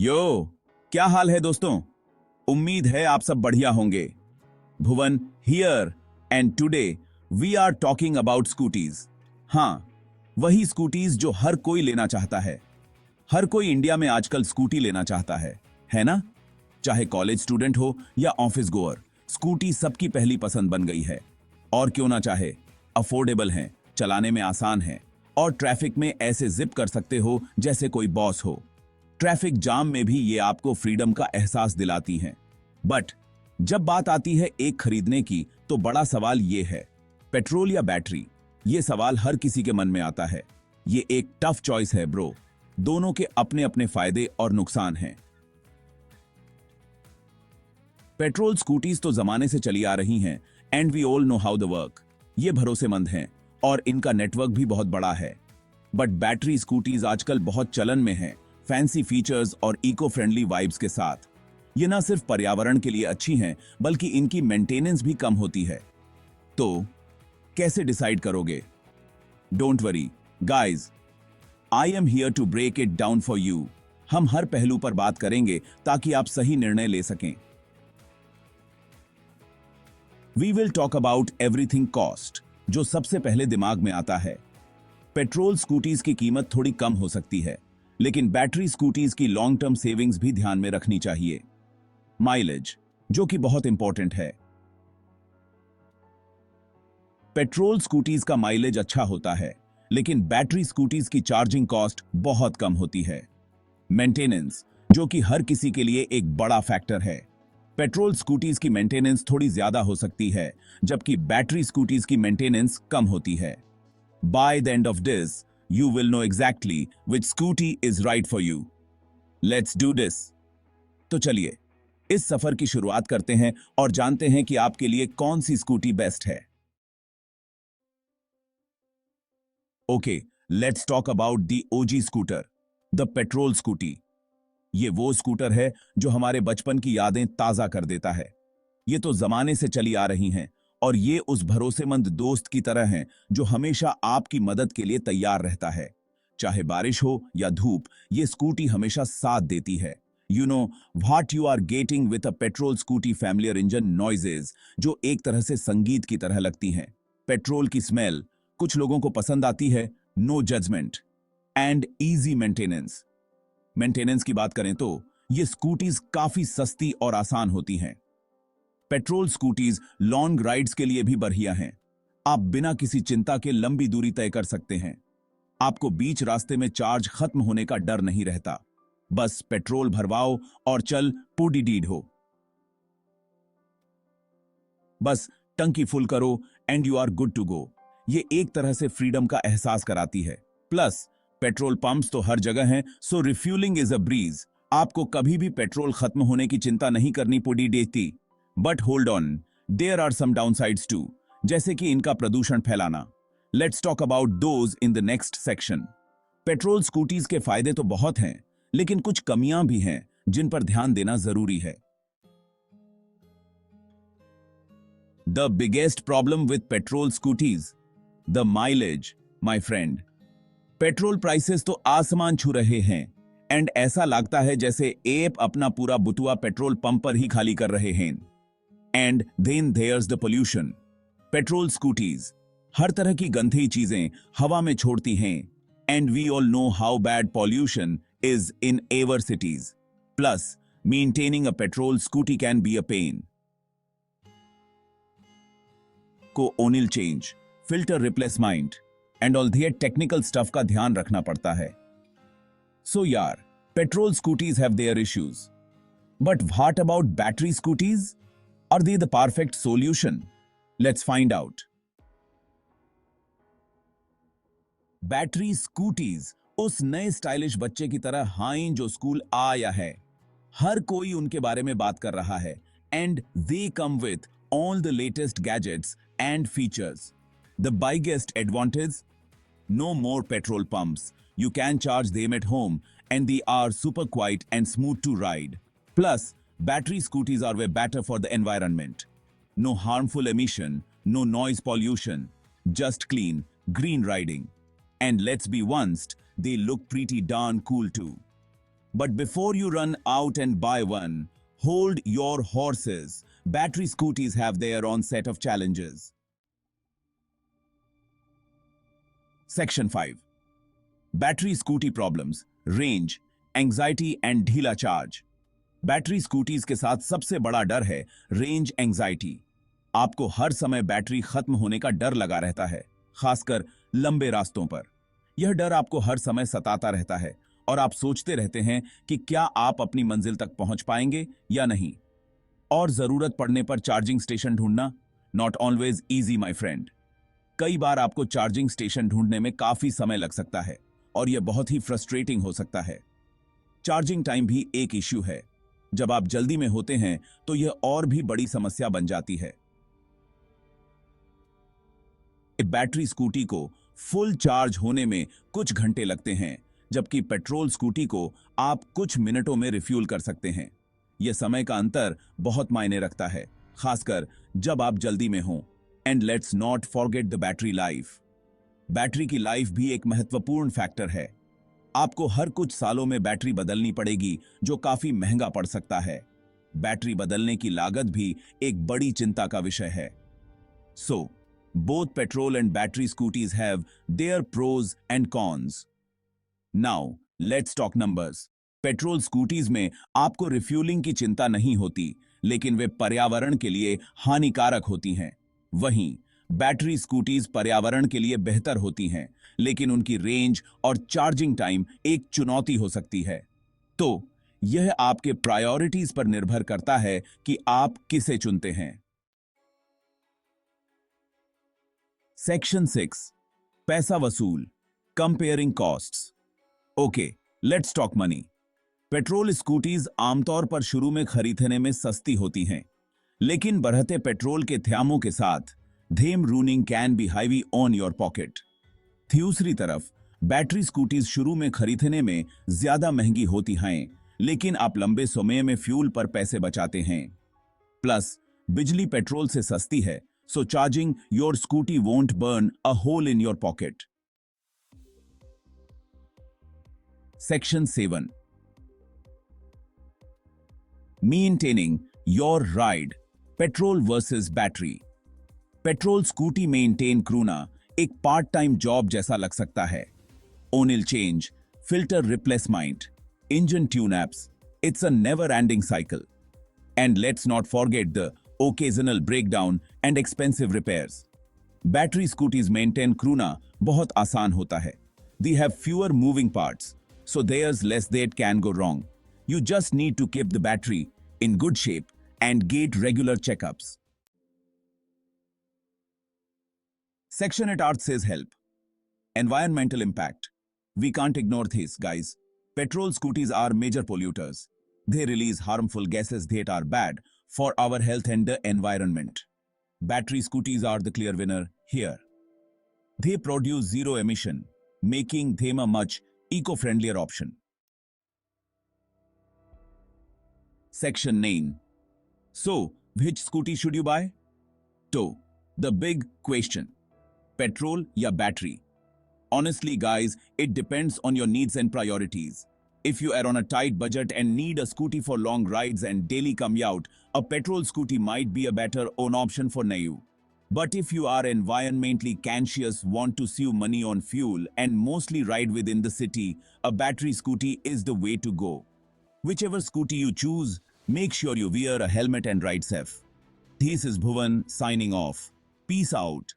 यो, क्या हाल है दोस्तों। उम्मीद है आप सब बढ़िया होंगे। Bhuvan here and today we are talking about scooties. हाँ, वही स्कूटीज जो हर कोई लेना चाहता है। हर कोई इंडिया में आजकल स्कूटी लेना चाहता है ना? चाहे कॉलेज स्टूडेंट हो या ऑफिस गोअर, स्कूटी सबकी पहली पसंद बन गई है। और क्यों ना चाहे, अफोर्डेबल हैं, चलाने में आसान है और ट्रैफिक में ऐसे जिप कर सकते हो जैसे कोई बॉस हो। ट्रैफिक जाम में भी ये आपको फ्रीडम का एहसास दिलाती हैं। बट जब बात आती है एक खरीदने की, तो बड़ा सवाल ये है, पेट्रोल या बैटरी? ये सवाल हर किसी के मन में आता है। ये एक टफ चॉइस है ब्रो। दोनों के अपने अपने फायदे और नुकसान हैं। पेट्रोल स्कूटीज तो जमाने से चली आ रही हैं and we all know how the work. ये भरोसेमंद हैं और इनका नेटवर्क भी बहुत बड़ा है। बट बैटरी स्कूटीज आजकल बहुत चलन में हैं, फैंसी फीचर्स और इको फ्रेंडली वाइब्स के साथ। ये ना सिर्फ पर्यावरण के लिए अच्छी हैं, बल्कि इनकी मेंटेनेंस भी कम होती है। तो कैसे डिसाइड करोगे? Don't worry guys, I am here to break it down for you. हम हर पहलू पर बात करेंगे ताकि आप सही निर्णय ले सकें। We will talk about everything cost, जो सबसे पहले दिमाग में आता है। पेट्रोल स्कूटीज की कीमत थोड़ी कम हो सकती है, लेकिन बैटरी स्कूटीज की लॉन्ग टर्म सेविंग्स भी ध्यान में रखनी चाहिए। माइलेज, जो कि बहुत इंपॉर्टेंट है। पेट्रोल स्कूटीज का माइलेज अच्छा होता है, लेकिन बैटरी स्कूटीज की चार्जिंग कॉस्ट बहुत कम होती है। मेंटेनेंस, जो कि हर किसी के लिए एक बड़ा फैक्टर है। पेट्रोल स्कूटीज की मेंटेनेंस थोड़ी ज्यादा हो सकती है, जबकि बैटरी स्कूटीज की मेंटेनेंस कम होती है। By the end of this, you will know exactly which scooty is right for you. Let's do this. तो चलिए इस सफर की शुरुआत करते हैं और जानते हैं कि आपके लिए कौन सी स्कूटी बेस्ट है। Okay, let's talk about the OG scooter, the petrol scooty. ये वो स्कूटर है जो हमारे बचपन की यादें ताजा कर देता है। ये तो जमाने से चली आ रही हैं और ये उस भरोसेमंद दोस्त की तरह हैं जो हमेशा आपकी मदद के लिए तैयार रहता है। चाहे बारिश हो या धूप, ये स्कूटी हमेशा साथ देती है। You know what you are getting with a petrol scooty, familiar engine noises जो एक तरह से संगीत की तरह लगती हैं। पेट्रोल की स्मेल कुछ लोगों को पसंद आती है, no judgement. And easy maintenance. Maintenance की बात करें तो ये स्कूटीज काफी सस्ती और आसान होती हैं। पेट्रोल स्कूटीज लॉन्ग राइड्स के लिए भी बढ़िया हैं। आप बिना किसी चिंता के लंबी दूरी तय कर सकते हैं। आपको बीच रास्ते में चार्ज खत्म होने का डर नहीं रहता। बस पेट्रोल भरवाओ और चल पूडी डीड हो। बस टंकी फुल करो and you are good to go. ये एक तरह से फ्रीडम का एहसास कराती है। प्लस पेट्रोल पंप्स तो हर जगह हैं, सो रिफ्यूलिंग इज अ ब्रीज। आपको कभी भी पेट्रोल खत्म होने की चिंता नहीं करनी पड़ी देती। But hold on, there are some downsides too, जैसे कि इनका प्रदूषण फैलाना। Let's talk about those in the next section. Petrol scooties के फायदे तो बहुत हैं, लेकिन कुछ कमियां भी हैं जिन पर ध्यान देना जरूरी है। The biggest problem with petrol scooties, the mileage my friend. Petrol prices तो आसमान छू रहे हैं एंड ऐसा लगता है जैसे एप अपना पूरा बुतुआ पेट्रोल पंप पर ही खाली कर रहे हैं। And then there's the pollution. Petrol scooties हर तरह की गंदी चीजें हवा में छोड़ती हैं and we all know how bad pollution is in our cities. Plus maintaining a petrol scooty can be a pain. को oil change, filter replacement and all the technical stuff का ध्यान रखना पड़ता है। सो यार, petrol scooties have their issues, but what about battery scooties? Are they the perfect solution? Let's find out. Battery scooties उस नए stylish बच्चे की तरह हाइन जो स्कूल आया है। हर कोई उनके बारे में बात कर रहा है and they come with all the latest gadgets and features. The biggest advantage, no more petrol pumps. You can charge them at home and they are super quiet and smooth to ride. Plus, battery scooties are way better for the environment. No harmful emission, no noise pollution, just clean, green riding. And let's be honest, they look pretty darn cool too. But before you run out and buy one, hold your horses. Battery scooties have their own set of challenges. Section 5. Battery scooty problems, range, anxiety and ढीला charge. Battery scooties के साथ सबसे बड़ा डर है range anxiety. आपको हर समय battery खत्म होने का डर लगा रहता है, खासकर लंबे रास्तों पर। यह डर आपको हर समय सताता रहता है और आप सोचते रहते हैं कि क्या आप अपनी मंजिल तक पहुंच पाएंगे या नहीं। और जरूरत पड़ने पर चार्जिंग स्टेशन ढूंढना not always easy my friend. कई बार आपको चार्जिंग स्टेशन ढूंढने में काफी समय लग सकता है और यह बहुत ही फ्रस्ट्रेटिंग हो सकता है। चार्जिंग टाइम भी एक इश्यू है। जब आप जल्दी में होते हैं तो यह और भी बड़ी समस्या बन जाती है। बैटरी स्कूटी को फुल चार्ज होने में कुछ घंटे लगते हैं, जबकि पेट्रोल स्कूटी को आप कुछ मिनटों में रिफ्यूल कर सकते हैं। यह समय का अंतर बहुत मायने रखता है, खासकर जब आप जल्दी में हों। And let's not forget the battery life. Battery की लाइफ भी एक महत्वपूर्ण फैक्टर है। आपको हर कुछ सालों में बैटरी बदलनी पड़ेगी, जो काफी महंगा पड़ सकता है। बैटरी बदलने की लागत भी एक बड़ी चिंता का विषय है। सो both petrol and battery scooties have their pros and cons. Now, let's talk numbers. Petrol scooties में आपको रिफ्यूलिंग की चिंता नहीं होती, लेकिन वे पर्यावरण के लिए हानिकारक होती हैं। वहीं बैटरी स्कूटीज पर्यावरण के लिए बेहतर होती हैं, लेकिन उनकी रेंज और चार्जिंग टाइम एक चुनौती हो सकती है। तो यह आपके प्रायोरिटीज पर निर्भर करता है कि आप किसे चुनते हैं। सेक्शन 6, पैसा वसूल, comparing costs. Okay, let's talk money. Petrol scooties आमतौर पर शुरू में खरीदने में सस्ती होती हैं, लेकिन बढ़ते पेट्रोल के थ्यामों के साथ them running can be heavy on your pocket. दूसरी तरफ बैटरी स्कूटीज शुरू में खरीदने में ज्यादा महंगी होती हैं, लेकिन आप लंबे समय में फ्यूल पर पैसे बचाते हैं। प्लस बिजली पेट्रोल से सस्ती है, so charging your scooty won't burn a hole in your pocket. Section 7. Maintaining your ride. Petrol versus battery. Petrol scooty maintain करना एक पार्ट टाइम जॉब जैसा लग सकता है। Oil change, filter replacement, engine tune apps, it's a never ending cycle. And let's not forget the occasional breakdown and expensive repairs. Battery scooties maintain करना बहुत आसान होता है। They have fewer moving parts, so there's less that can go wrong. You just need to keep the battery in good shape and get regular checkups. Section 8 says help. Environmental impact. We can't ignore this, guys. Petrol scooties are major polluters. They release harmful gases that are bad for our health and the environment. Battery scooties are the clear winner here. They produce zero emission, making them a much eco-friendlier option. Section 9. So, which scooty should you buy? So, the big question. Petrol ya battery? Honestly, guys, it depends on your needs and priorities. If you are on a tight budget and need a scooty for long rides and daily commute, a petrol scooty might be a better own option for you. But if you are environmentally conscious, want to save money on fuel, and mostly ride within the city, a battery scooty is the way to go. Whichever scooty you choose, make sure you wear a helmet and ride safe. This is Bhuvan signing off. Peace out.